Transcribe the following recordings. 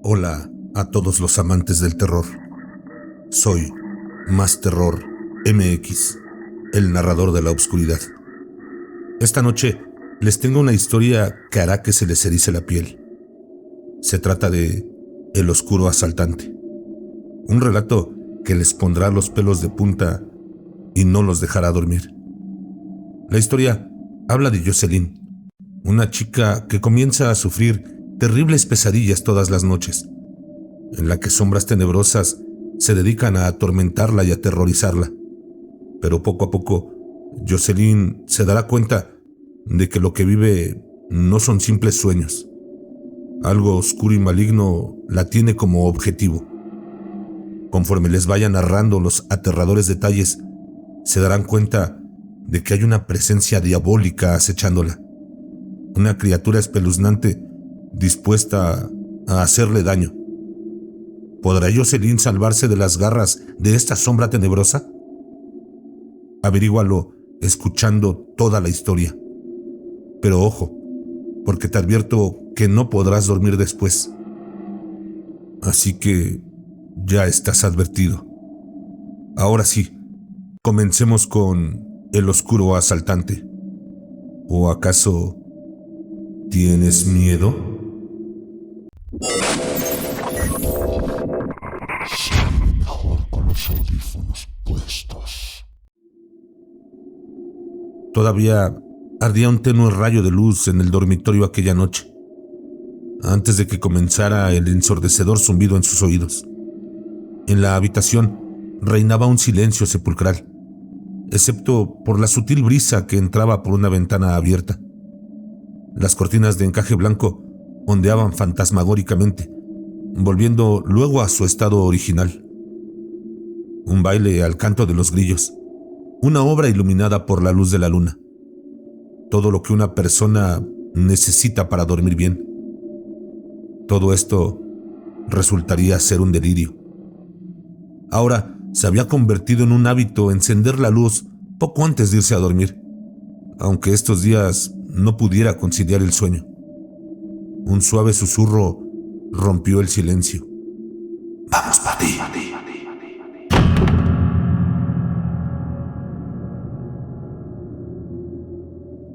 Hola a todos los amantes del terror. Soy Más Terror MX, el narrador de la oscuridad. Esta noche les tengo una historia que hará que se les erice la piel. Se trata de El Oscuro Asaltante, un relato que les pondrá los pelos de punta y no los dejará dormir. La historia habla de Jocelyn, una chica que comienza a sufrir terribles pesadillas todas las noches, en la que sombras tenebrosas se dedican a atormentarla y aterrorizarla. Pero poco a poco, Jocelyn se dará cuenta de que lo que vive no son simples sueños. Algo oscuro y maligno la tiene como objetivo. Conforme les vaya narrando los aterradores detalles, se darán cuenta de que hay una presencia diabólica acechándola, una criatura espeluznante dispuesta a hacerle daño. ¿Podrá Jocelyn salvarse de las garras de esta sombra tenebrosa? Averígualo escuchando toda la historia. Pero ojo, porque te advierto que no podrás dormir después. Así que ya estás advertido. Ahora sí, comencemos con El Oscuro Asaltante. ¿O acaso tienes miedo? Siempre mejor con los audífonos puestos. Todavía ardía un tenue rayo de luz en el dormitorio aquella noche, antes de que comenzara el ensordecedor zumbido en sus oídos. En la habitación reinaba un silencio sepulcral, excepto por la sutil brisa que entraba por una ventana abierta. Las cortinas de encaje blanco ondeaban fantasmagóricamente, volviendo luego a su estado original. Un baile al canto de los grillos, una obra iluminada por la luz de la luna. Todo lo que una persona necesita para dormir bien. Todo esto resultaría ser un delirio. Ahora se había convertido en un hábito encender la luz poco antes de irse a dormir, aunque estos días no pudiera conciliar el sueño. Un suave susurro rompió el silencio. Vamos para ti.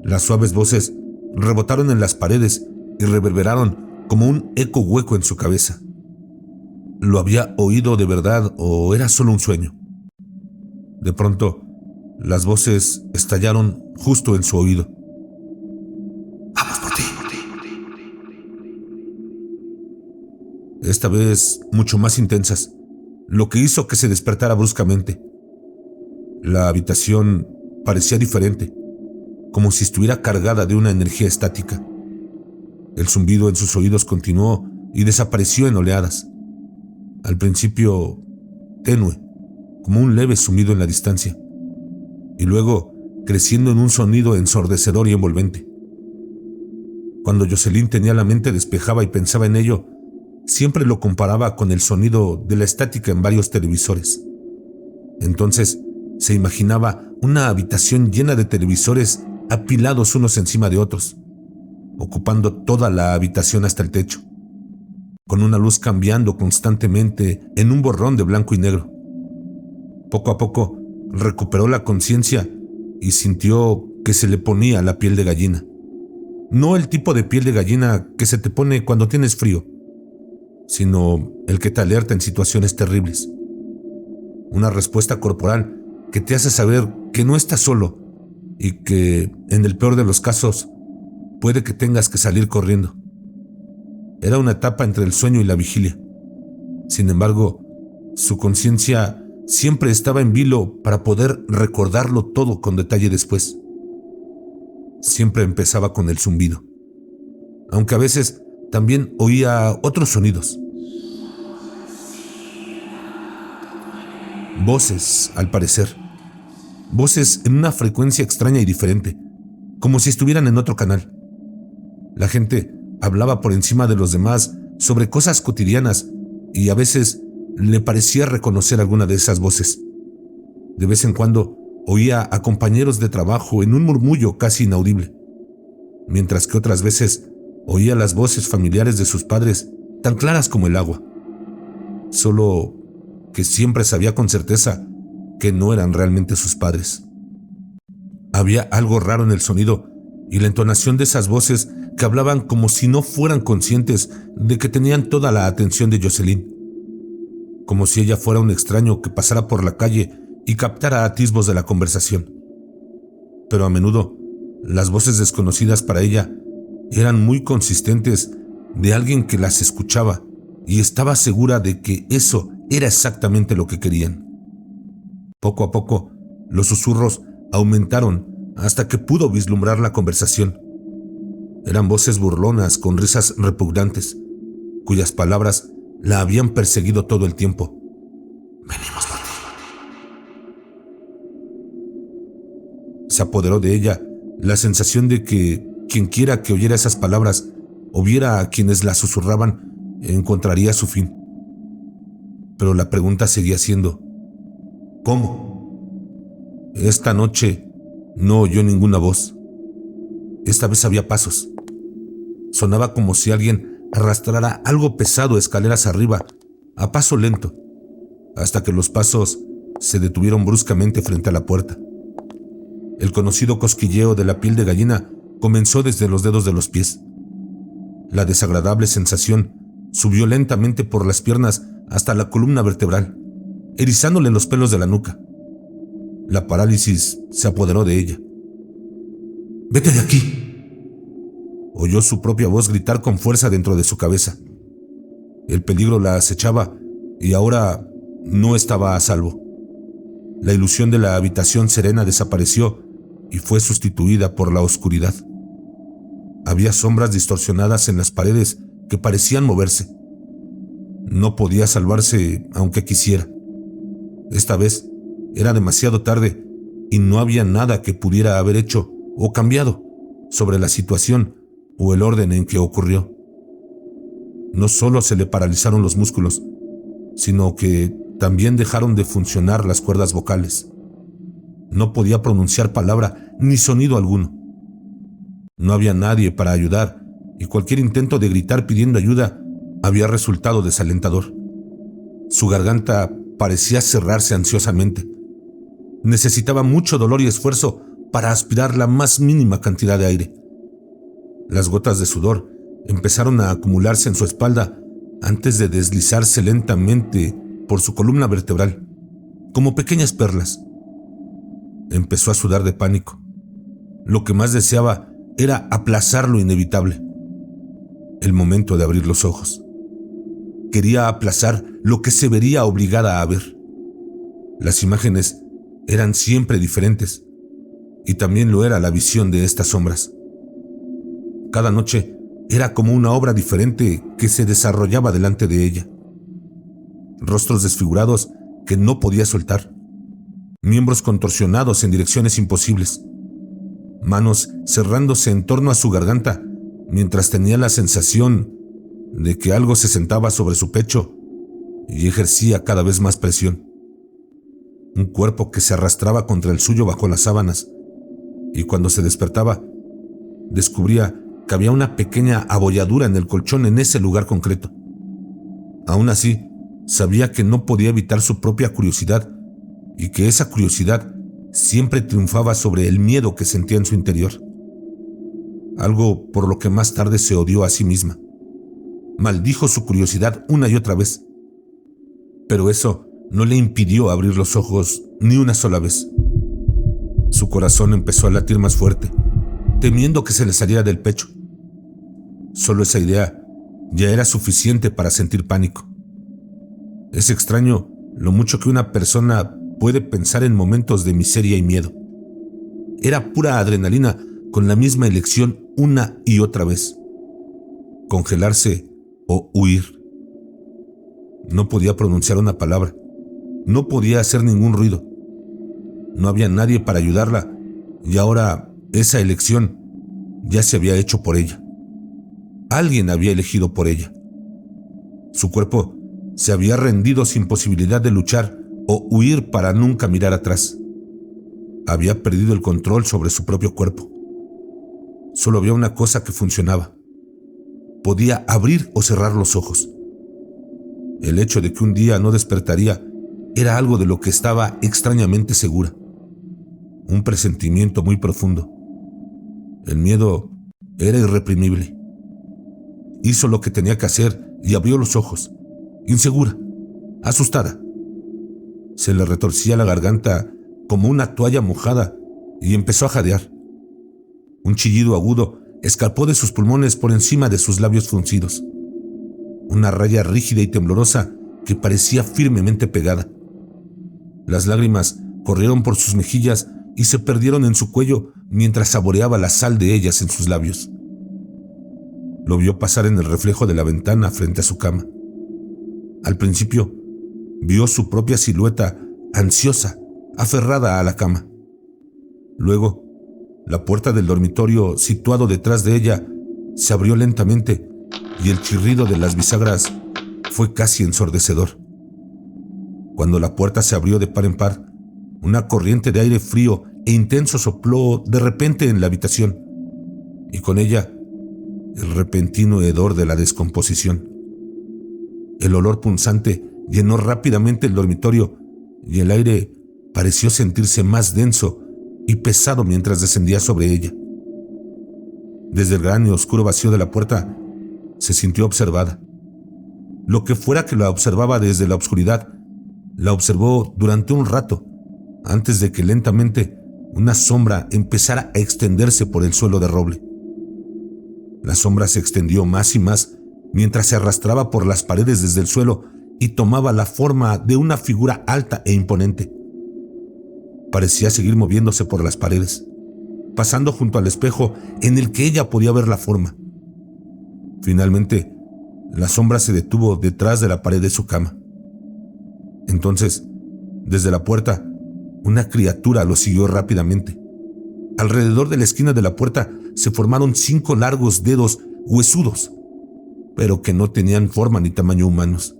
Las suaves voces rebotaron en las paredes y reverberaron como un eco hueco en su cabeza. ¿Lo había oído de verdad o era solo un sueño? De pronto, las voces estallaron justo en su oído. Vamos por ti. Esta vez mucho más intensas, lo que hizo que se despertara bruscamente. La habitación parecía diferente, como si estuviera cargada de una energía estática. El zumbido en sus oídos continuó y desapareció en oleadas. Al principio, tenue, como un leve zumbido en la distancia, y luego creciendo en un sonido ensordecedor y envolvente. Cuando Jocelyn tenía la mente despejada y pensaba en ello, siempre lo comparaba con el sonido de la estática en varios televisores. Entonces se imaginaba una habitación llena de televisores apilados unos encima de otros, ocupando toda la habitación hasta el techo, con una luz cambiando constantemente en un borrón de blanco y negro. Poco a poco recuperó la conciencia y sintió que se le ponía la piel de gallina. No el tipo de piel de gallina que se te pone cuando tienes frío, sino el que te alerta en situaciones terribles. Una respuesta corporal que te hace saber que no estás solo y que, en el peor de los casos, puede que tengas que salir corriendo. Era una etapa entre el sueño y la vigilia. Sin embargo, su conciencia siempre estaba en vilo para poder recordarlo todo con detalle después. Siempre empezaba con el zumbido, aunque a veces también oía otros sonidos. Voces, al parecer. Voces en una frecuencia extraña y diferente, como si estuvieran en otro canal. La gente hablaba por encima de los demás sobre cosas cotidianas y a veces le parecía reconocer alguna de esas voces. De vez en cuando oía a compañeros de trabajo en un murmullo casi inaudible, mientras que otras veces oía las voces familiares de sus padres tan claras como el agua. Solo que siempre sabía con certeza que no eran realmente sus padres. Había algo raro en el sonido y la entonación de esas voces que hablaban como si no fueran conscientes de que tenían toda la atención de Jocelyn. Como si ella fuera un extraño que pasara por la calle y captara atisbos de la conversación. Pero a menudo, las voces desconocidas para ella eran muy consistentes de alguien que las escuchaba y estaba segura de que eso era exactamente lo que querían. Poco a poco, los susurros aumentaron hasta que pudo vislumbrar la conversación. Eran voces burlonas con risas repugnantes, cuyas palabras la habían perseguido todo el tiempo. «Venimos por ti». Se apoderó de ella la sensación de que quienquiera que oyera esas palabras o viera a quienes las susurraban encontraría su fin. Pero la pregunta seguía siendo: ¿cómo? Esta noche no oyó ninguna voz. Esta vez había pasos. Sonaba como si alguien arrastrara algo pesado escaleras arriba, a paso lento, hasta que los pasos se detuvieron bruscamente frente a la puerta. El conocido cosquilleo de la piel de gallina comenzó desde los dedos de los pies. La desagradable sensación subió lentamente por las piernas hasta la columna vertebral, erizándole los pelos de la nuca. La parálisis se apoderó de ella. «¡Vete de aquí!», oyó su propia voz gritar con fuerza dentro de su cabeza. El peligro la acechaba y ahora no estaba a salvo. La ilusión de la habitación serena desapareció y fue sustituida por la oscuridad. Había sombras distorsionadas en las paredes que parecían moverse. No podía salvarse aunque quisiera. Esta vez era demasiado tarde y no había nada que pudiera haber hecho o cambiado sobre la situación o el orden en que ocurrió. No solo se le paralizaron los músculos, sino que también dejaron de funcionar las cuerdas vocales. No podía pronunciar palabra ni sonido alguno. No había nadie para ayudar y cualquier intento de gritar pidiendo ayuda había resultado desalentador. Su garganta parecía cerrarse ansiosamente. Necesitaba mucho dolor y esfuerzo para aspirar la más mínima cantidad de aire. Las gotas de sudor empezaron a acumularse en su espalda antes de deslizarse lentamente por su columna vertebral, como pequeñas perlas. Empezó a sudar de pánico. Lo que más deseaba era aplazar lo inevitable. El momento de abrir los ojos. Quería aplazar lo que se vería obligada a ver. Las imágenes eran siempre diferentes, y también lo era la visión de estas sombras. Cada noche era como una obra diferente que se desarrollaba delante de ella. Rostros desfigurados que no podía soltar, miembros contorsionados en direcciones imposibles, manos cerrándose en torno a su garganta mientras tenía la sensación de que algo se sentaba sobre su pecho y ejercía cada vez más presión. Un cuerpo que se arrastraba contra el suyo bajo las sábanas, y cuando se despertaba, descubría que había una pequeña abolladura en el colchón en ese lugar concreto. Aún así, sabía que no podía evitar su propia curiosidad y que esa curiosidad siempre triunfaba sobre el miedo que sentía en su interior. Algo por lo que más tarde se odió a sí misma. Maldijo su curiosidad una y otra vez. Pero eso no le impidió abrir los ojos ni una sola vez. Su corazón empezó a latir más fuerte, temiendo que se le saliera del pecho. Solo esa idea ya era suficiente para sentir pánico. Es extraño lo mucho que una persona puede pensar en momentos de miseria y miedo. Era pura adrenalina con la misma elección una y otra vez: congelarse o huir. No podía pronunciar una palabra, no podía hacer ningún ruido. No había nadie para ayudarla y ahora esa elección ya se había hecho por ella. Alguien había elegido por ella. Su cuerpo se había rendido sin posibilidad de luchar o huir para nunca mirar atrás. Había perdido el control sobre su propio cuerpo. Solo había una cosa que funcionaba. Podía abrir o cerrar los ojos. El hecho de que un día no despertaría era algo de lo que estaba extrañamente segura. Un presentimiento muy profundo. El miedo era irreprimible. Hizo lo que tenía que hacer y abrió los ojos, insegura, asustada. Se le retorcía la garganta como una toalla mojada y empezó a jadear. Un chillido agudo escapó de sus pulmones por encima de sus labios fruncidos. Una raya rígida y temblorosa que parecía firmemente pegada. Las lágrimas corrieron por sus mejillas y se perdieron en su cuello mientras saboreaba la sal de ellas en sus labios. Lo vio pasar en el reflejo de la ventana frente a su cama. Al principio, vio su propia silueta ansiosa, aferrada a la cama. Luego, la puerta del dormitorio situado detrás de ella se abrió lentamente y el chirrido de las bisagras fue casi ensordecedor. Cuando la puerta se abrió de par en par, una corriente de aire frío e intenso sopló de repente en la habitación, y con ella el repentino hedor de la descomposición. El olor punzante llenó rápidamente el dormitorio y el aire pareció sentirse más denso y pesado mientras descendía sobre ella. Desde el gran y oscuro vacío de la puerta se sintió observada. Lo que fuera que la observaba desde la oscuridad, la observó durante un rato, antes de que lentamente una sombra empezara a extenderse por el suelo de roble. La sombra se extendió más y más mientras se arrastraba por las paredes desde el suelo y tomaba la forma de una figura alta e imponente. Parecía seguir moviéndose por las paredes, pasando junto al espejo en el que ella podía ver la forma. Finalmente, la sombra se detuvo detrás de la pared de su cama. Entonces, desde la puerta, una criatura lo siguió rápidamente. Alrededor de la esquina de la puerta se formaron 5 largos dedos huesudos, pero que no tenían forma ni tamaño humanos.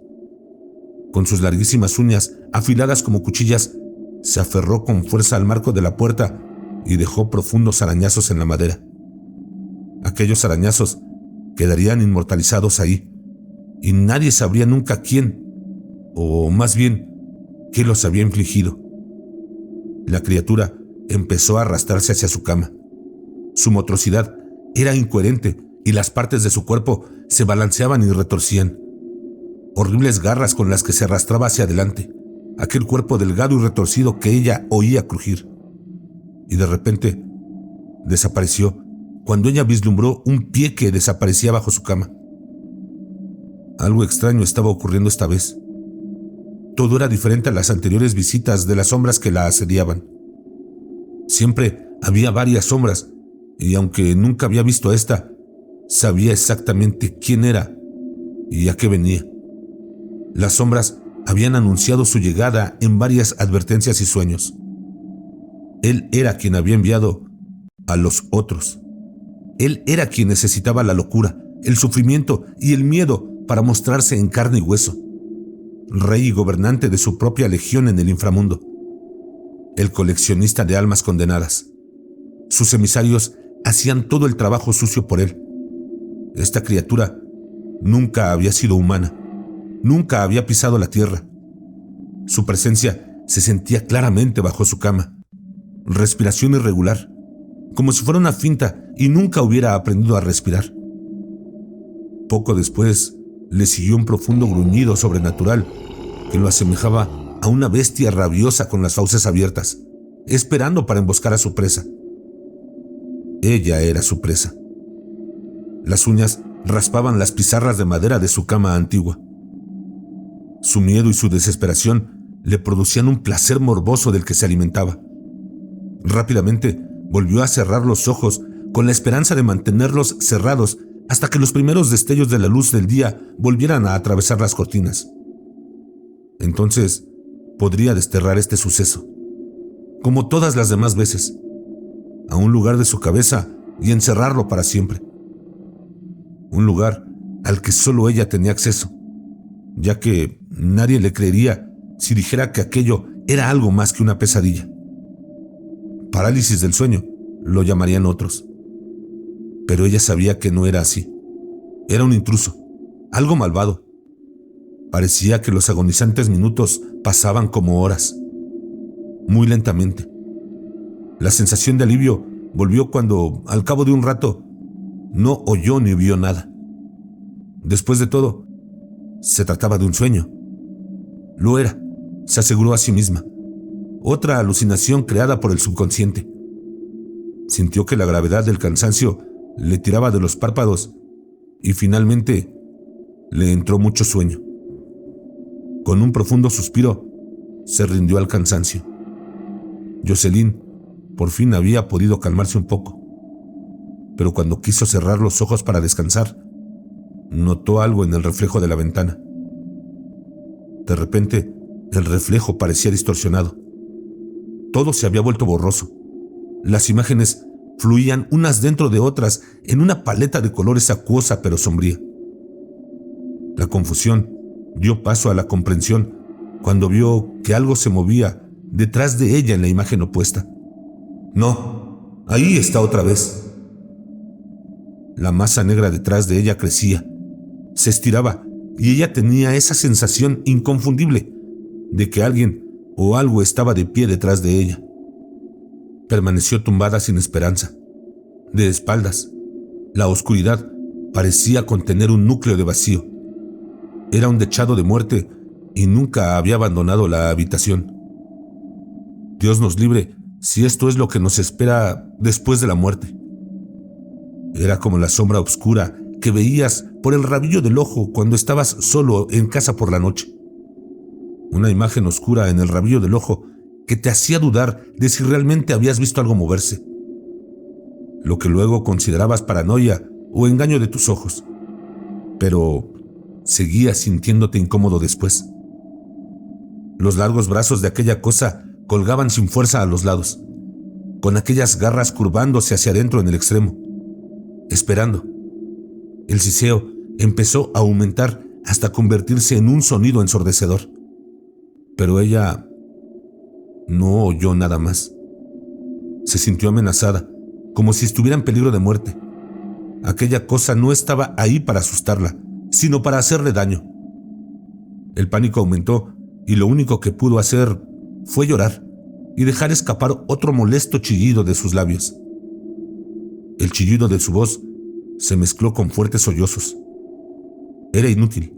Con sus larguísimas uñas, afiladas como cuchillas, se aferró con fuerza al marco de la puerta y dejó profundos arañazos en la madera. Aquellos arañazos quedarían inmortalizados ahí, y nadie sabría nunca quién, o más bien, qué los había infligido. La criatura empezó a arrastrarse hacia su cama. Su motricidad era incoherente y las partes de su cuerpo se balanceaban y retorcían. Horribles garras con las que se arrastraba hacia adelante, aquel cuerpo delgado y retorcido que ella oía crujir. Y de repente desapareció cuando ella vislumbró un pie que desaparecía bajo su cama. Algo extraño estaba ocurriendo esta vez. Todo era diferente a las anteriores visitas de las sombras que la asediaban. Siempre había varias sombras, y aunque nunca había visto a esta, sabía exactamente quién era y a qué venía. Las sombras habían anunciado su llegada en varias advertencias y sueños. Él era quien había enviado a los otros. Él era quien necesitaba la locura, el sufrimiento y el miedo para mostrarse en carne y hueso. Rey y gobernante de su propia legión en el inframundo. El coleccionista de almas condenadas. Sus emisarios hacían todo el trabajo sucio por él. Esta criatura nunca había sido humana. Nunca había pisado la tierra. Su presencia se sentía claramente bajo su cama. Respiración irregular, como si fuera una finta y nunca hubiera aprendido a respirar. Poco después le siguió un profundo gruñido sobrenatural que lo asemejaba a una bestia rabiosa con las fauces abiertas, esperando para emboscar a su presa. Ella era su presa. Las uñas raspaban las pizarras de madera de su cama antigua. Su miedo y su desesperación le producían un placer morboso del que se alimentaba. Rápidamente volvió a cerrar los ojos con la esperanza de mantenerlos cerrados hasta que los primeros destellos de la luz del día volvieran a atravesar las cortinas. Entonces podría desterrar este suceso, como todas las demás veces, a un lugar de su cabeza y encerrarlo para siempre. Un lugar al que solo ella tenía acceso, ya que nadie le creería si dijera que aquello era algo más que una pesadilla. Parálisis del sueño, lo llamarían otros. Pero ella sabía que no era así. Era un intruso, algo malvado. Parecía que los agonizantes minutos pasaban como horas, muy lentamente. La sensación de alivio volvió cuando, al cabo de un rato, no oyó ni vio nada. Después de todo, se trataba de un sueño. Lo era, se aseguró a sí misma. Otra alucinación creada por el subconsciente. Sintió que la gravedad del cansancio le tiraba de los párpados y finalmente le entró mucho sueño. Con un profundo suspiro, se rindió al cansancio. Jocelyn por fin había podido calmarse un poco, pero cuando quiso cerrar los ojos para descansar, notó algo en el reflejo de la ventana. De repente, el reflejo parecía distorsionado. Todo se había vuelto borroso. Las imágenes fluían unas dentro de otras en una paleta de colores acuosa pero sombría. La confusión dio paso a la comprensión cuando vio que algo se movía detrás de ella en la imagen opuesta. No, ahí está otra vez. La masa negra detrás de ella crecía, se estiraba y ella tenía esa sensación inconfundible de que alguien o algo estaba de pie detrás de ella. Permaneció tumbada sin esperanza. De espaldas, la oscuridad parecía contener un núcleo de vacío. Era un dechado de muerte y nunca había abandonado la habitación. Dios nos libre si esto es lo que nos espera después de la muerte. Era como la sombra oscura que veías por el rabillo del ojo cuando estabas solo en casa por la noche. Una imagen oscura en el rabillo del ojo que te hacía dudar de si realmente habías visto algo moverse. Lo que luego considerabas paranoia o engaño de tus ojos. Pero seguías sintiéndote incómodo después. Los largos brazos de aquella cosa colgaban sin fuerza a los lados, con aquellas garras curvándose hacia adentro en el extremo, esperando. El siseo empezó a aumentar hasta convertirse en un sonido ensordecedor. Pero ella no oyó nada más. Se sintió amenazada, como si estuviera en peligro de muerte. Aquella cosa no estaba ahí para asustarla, sino para hacerle daño. El pánico aumentó y lo único que pudo hacer fue llorar y dejar escapar otro molesto chillido de sus labios. El chillido de su voz se mezcló con fuertes sollozos. Era inútil.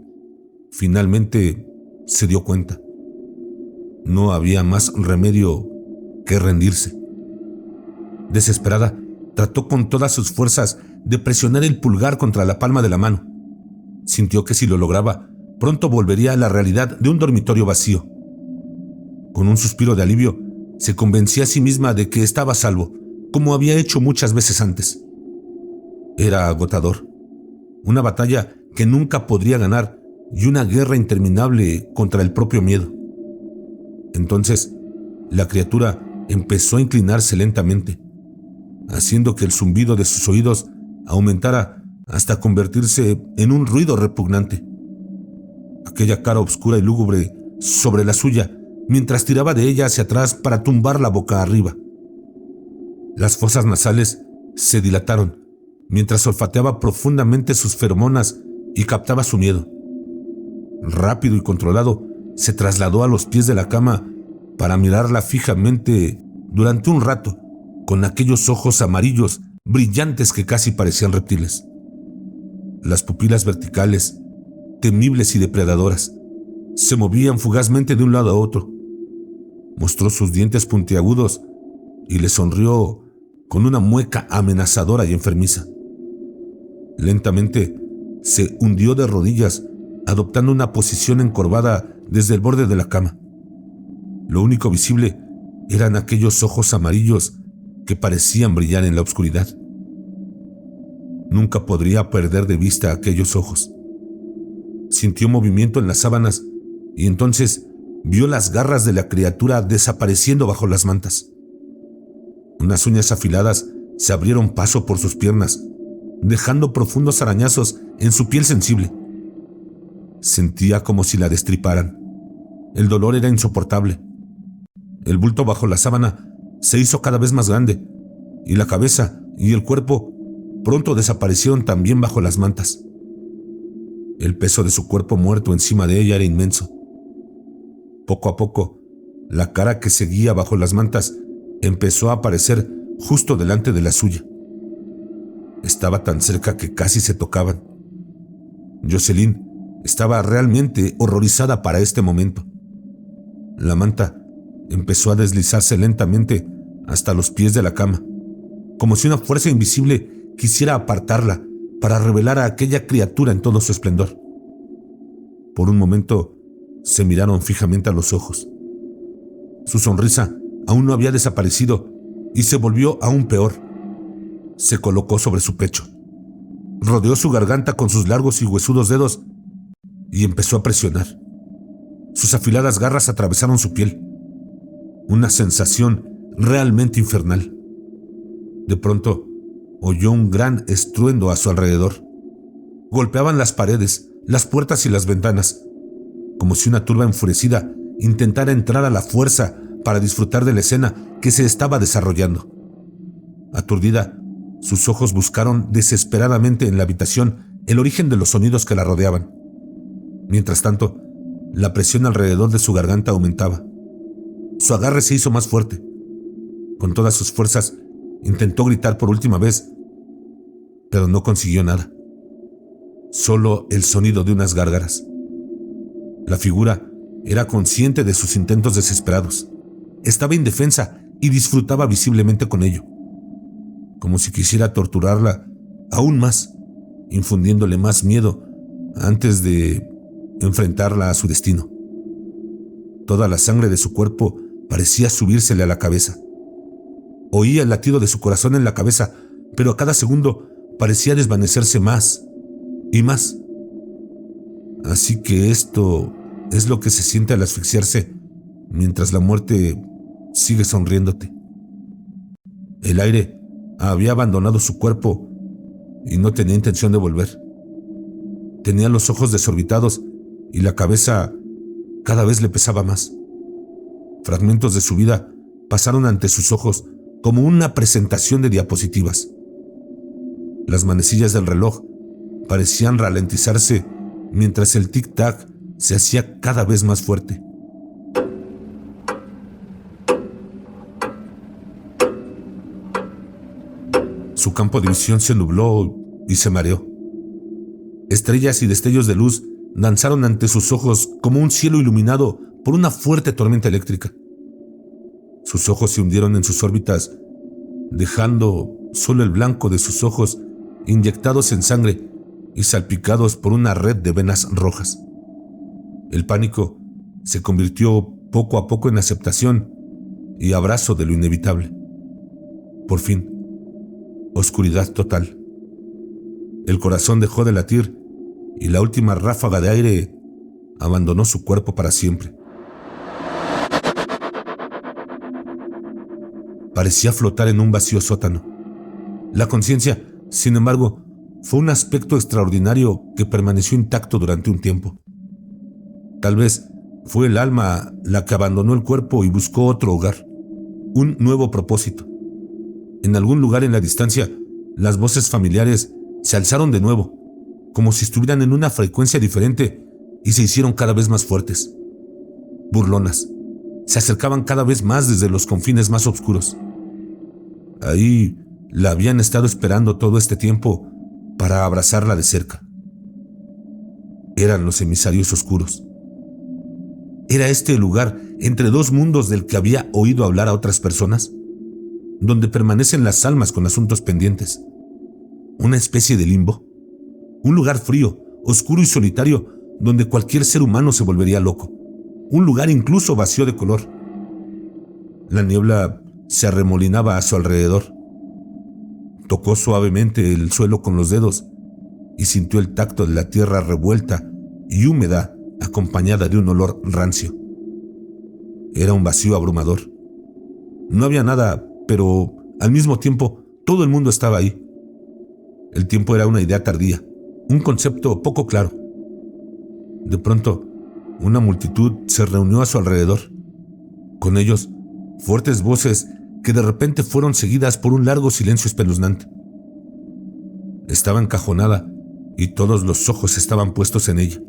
Finalmente se dio cuenta. No había más remedio que rendirse. Desesperada, trató con todas sus fuerzas de presionar el pulgar contra la palma de la mano. Sintió que si lo lograba, pronto volvería a la realidad de un dormitorio vacío. Con un suspiro de alivio, se convencía a sí misma de que estaba a salvo, como había hecho muchas veces antes. Era agotador. Una batalla que nunca podría ganar y una guerra interminable contra el propio miedo. Entonces, la criatura empezó a inclinarse lentamente, haciendo que el zumbido de sus oídos aumentara hasta convertirse en un ruido repugnante. Aquella cara oscura y lúgubre sobre la suya, mientras tiraba de ella hacia atrás para tumbarla boca arriba. Las fosas nasales se dilataron, mientras olfateaba profundamente sus feromonas y captaba su miedo. Rápido y controlado, se trasladó a los pies de la cama para mirarla fijamente durante un rato, con aquellos ojos amarillos brillantes que casi parecían reptiles. Las pupilas verticales, temibles y depredadoras, se movían fugazmente de un lado a otro. Mostró sus dientes puntiagudos y le sonrió con una mueca amenazadora y enfermiza. Lentamente se hundió de rodillas, adoptando una posición encorvada desde el borde de la cama. Lo único visible eran aquellos ojos amarillos que parecían brillar en la oscuridad. Nunca podría perder de vista aquellos ojos. Sintió movimiento en las sábanas y entonces vio las garras de la criatura desapareciendo bajo las mantas. Unas uñas afiladas se abrieron paso por sus piernas, dejando profundos arañazos en su piel sensible. Sentía como si la destriparan. El dolor era insoportable. El bulto bajo la sábana se hizo cada vez más grande, y la cabeza y el cuerpo pronto desaparecieron también bajo las mantas. El peso de su cuerpo muerto encima de ella era inmenso. Poco a poco, la cara que seguía bajo las mantas empezó a aparecer justo delante de la suya. Estaba tan cerca que casi se tocaban. Jocelyn estaba realmente horrorizada para este momento. La manta empezó a deslizarse lentamente hasta los pies de la cama, como si una fuerza invisible quisiera apartarla para revelar a aquella criatura en todo su esplendor. Por un momento se miraron fijamente a los ojos. Su sonrisa aún no había desaparecido y se volvió aún peor. Se colocó sobre su pecho, rodeó su garganta con sus largos y huesudos dedos y empezó a presionar. Sus afiladas garras atravesaron su piel. Una sensación realmente infernal. De pronto, oyó un gran estruendo a su alrededor. Golpeaban las paredes, las puertas y las ventanas, como si una turba enfurecida intentara entrar a la fuerza para disfrutar de la escena que se estaba desarrollando. Aturdida, sus ojos buscaron desesperadamente en la habitación el origen de los sonidos que la rodeaban. Mientras tanto, la presión alrededor de su garganta aumentaba. Su agarre se hizo más fuerte. Con todas sus fuerzas, intentó gritar por última vez, pero no consiguió nada. Solo el sonido de unas gárgaras. La figura era consciente de sus intentos desesperados. Estaba indefensa y disfrutaba visiblemente con ello, como si quisiera torturarla aún más, infundiéndole más miedo antes de enfrentarla a su destino. Toda la sangre de su cuerpo parecía subírsele a la cabeza. Oía el latido de su corazón en la cabeza, pero a cada segundo parecía desvanecerse más y más. Así que esto es lo que se siente al asfixiarse mientras la muerte sigue sonriéndote. El aire había abandonado su cuerpo y no tenía intención de volver. Tenía los ojos desorbitados y la cabeza cada vez le pesaba más. Fragmentos de su vida pasaron ante sus ojos como una presentación de diapositivas. Las manecillas del reloj parecían ralentizarse mientras el tic-tac se hacía cada vez más fuerte. Su campo de visión se nubló y se mareó. Estrellas y destellos de luz danzaron ante sus ojos como un cielo iluminado por una fuerte tormenta eléctrica. Sus ojos se hundieron en sus órbitas, dejando solo el blanco de sus ojos inyectados en sangre y salpicados por una red de venas rojas. El pánico se convirtió poco a poco en aceptación y abrazo de lo inevitable. Por fin, oscuridad total. El corazón dejó de latir y la última ráfaga de aire abandonó su cuerpo para siempre. Parecía flotar en un vacío sótano. La conciencia, sin embargo, fue un aspecto extraordinario que permaneció intacto durante un tiempo. Tal vez fue el alma la que abandonó el cuerpo y buscó otro hogar, un nuevo propósito. En algún lugar en la distancia, las voces familiares se alzaron de nuevo, como si estuvieran en una frecuencia diferente, y se hicieron cada vez más fuertes. Burlonas. Se acercaban cada vez más desde los confines más oscuros. Ahí la habían estado esperando todo este tiempo para abrazarla de cerca. Eran los emisarios oscuros. ¿Era este el lugar entre dos mundos del que había oído hablar a otras personas? Donde permanecen las almas con asuntos pendientes. Una especie de limbo. Un lugar frío, oscuro y solitario donde cualquier ser humano se volvería loco. Un lugar incluso vacío de color. La niebla se arremolinaba a su alrededor. Tocó suavemente el suelo con los dedos y sintió el tacto de la tierra revuelta y húmeda, acompañada de un olor rancio. Era un vacío abrumador. No había nada, pero al mismo tiempo todo el mundo estaba ahí. El tiempo era una idea tardía, un concepto poco claro. De pronto, una multitud se reunió a su alrededor. Con ellos, fuertes voces que de repente fueron seguidas por un largo silencio espeluznante. Estaba encajonada y todos los ojos estaban puestos en ella.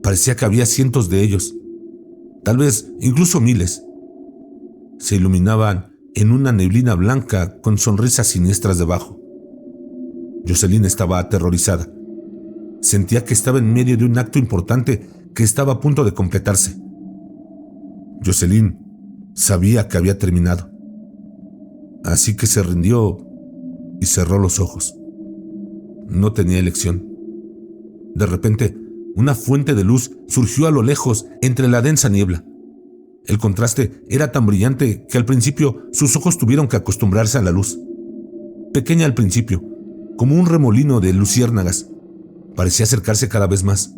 Parecía que había cientos de ellos, tal vez incluso miles. Se iluminaban en una neblina blanca con sonrisas siniestras debajo. Jocelyn estaba aterrorizada. Sentía que estaba en medio de un acto importante que estaba a punto de completarse. Jocelyn sabía que había terminado, así que se rindió y cerró los ojos. No tenía elección. De repente, una fuente de luz surgió a lo lejos entre la densa niebla. El contraste era tan brillante que al principio sus ojos tuvieron que acostumbrarse a la luz. Pequeña al principio, como un remolino de luciérnagas, parecía acercarse cada vez más.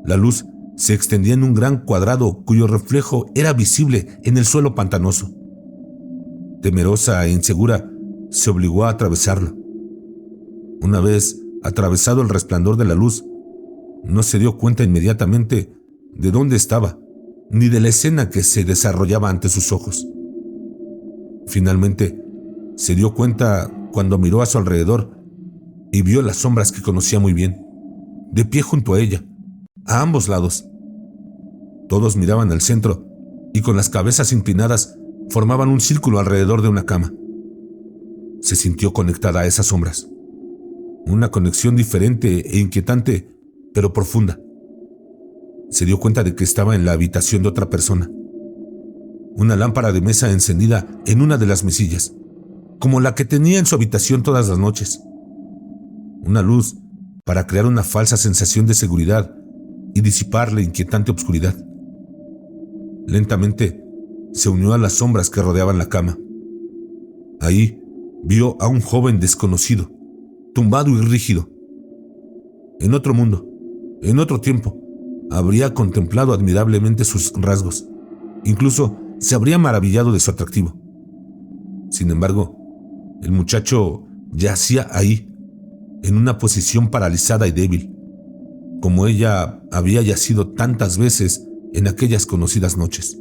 La luz se extendía en un gran cuadrado cuyo reflejo era visible en el suelo pantanoso. Temerosa e insegura, se obligó a atravesarlo. Una vez atravesado el resplandor de la luz, no se dio cuenta inmediatamente de dónde estaba, ni de la escena que se desarrollaba ante sus ojos. Finalmente, se dio cuenta cuando miró a su alrededor y vio las sombras que conocía muy bien, de pie junto a ella, a ambos lados. Todos miraban al centro y con las cabezas inclinadas formaban un círculo alrededor de una cama. Se sintió conectada a esas sombras. Una conexión diferente e inquietante, pero profunda. Se dio cuenta de que estaba en la habitación de otra persona. Una lámpara de mesa encendida en una de las mesillas, como la que tenía en su habitación todas las noches. Una luz para crear una falsa sensación de seguridad y disipar la inquietante obscuridad. Lentamente se unió a las sombras que rodeaban la cama. Ahí vio a un joven desconocido, tumbado y rígido. En otro mundo, en otro tiempo, habría contemplado admirablemente sus rasgos. Incluso se habría maravillado de su atractivo. Sin embargo, el muchacho yacía ahí, en una posición paralizada y débil, como ella había yacido tantas veces en aquellas conocidas noches.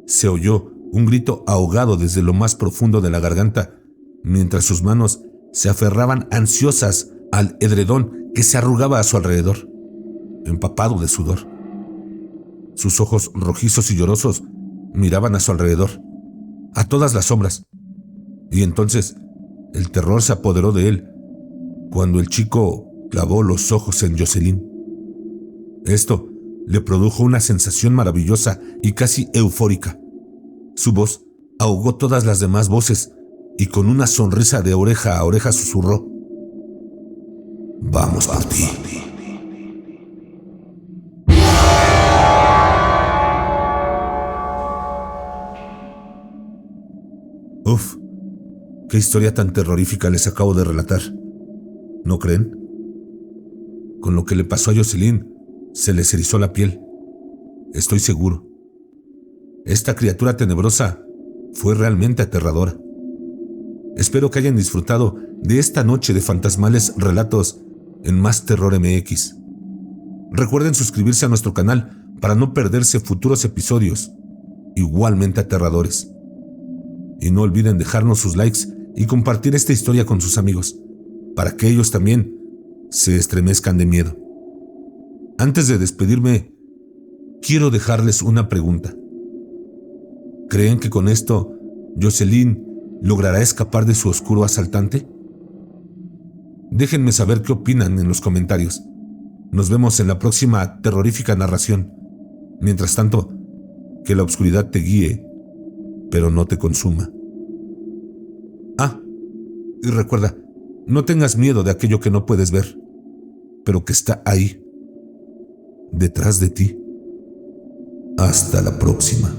Se oyó un grito ahogado desde lo más profundo de la garganta, mientras sus manos se aferraban ansiosas al edredón que se arrugaba a su alrededor, empapado de sudor. Sus ojos rojizos y llorosos miraban a su alrededor, a todas las sombras, y entonces el terror se apoderó de él cuando el chico clavó los ojos en Jocelyn. Esto le produjo una sensación maravillosa y casi eufórica. Su voz ahogó todas las demás voces y con una sonrisa de oreja a oreja susurró: «Vamos por ti». Uf, qué historia tan terrorífica les acabo de relatar. ¿No creen? Con lo que le pasó a Jocelyn, se les erizó la piel. Estoy seguro. Esta criatura tenebrosa fue realmente aterradora. Espero que hayan disfrutado de esta noche de fantasmales relatos en Más Terror MX. Recuerden suscribirse a nuestro canal para no perderse futuros episodios igualmente aterradores. Y no olviden dejarnos sus likes y compartir esta historia con sus amigos, para que ellos también se estremezcan de miedo. Antes de despedirme, quiero dejarles una pregunta. ¿Creen que con esto Jocelyn logrará escapar de su oscuro asaltante? Déjenme saber qué opinan en los comentarios. Nos vemos en la próxima terrorífica narración. Mientras tanto, que la oscuridad te guíe, pero no te consuma. Ah, y recuerda, no tengas miedo de aquello que no puedes ver, pero que está ahí, detrás de ti. Hasta la próxima.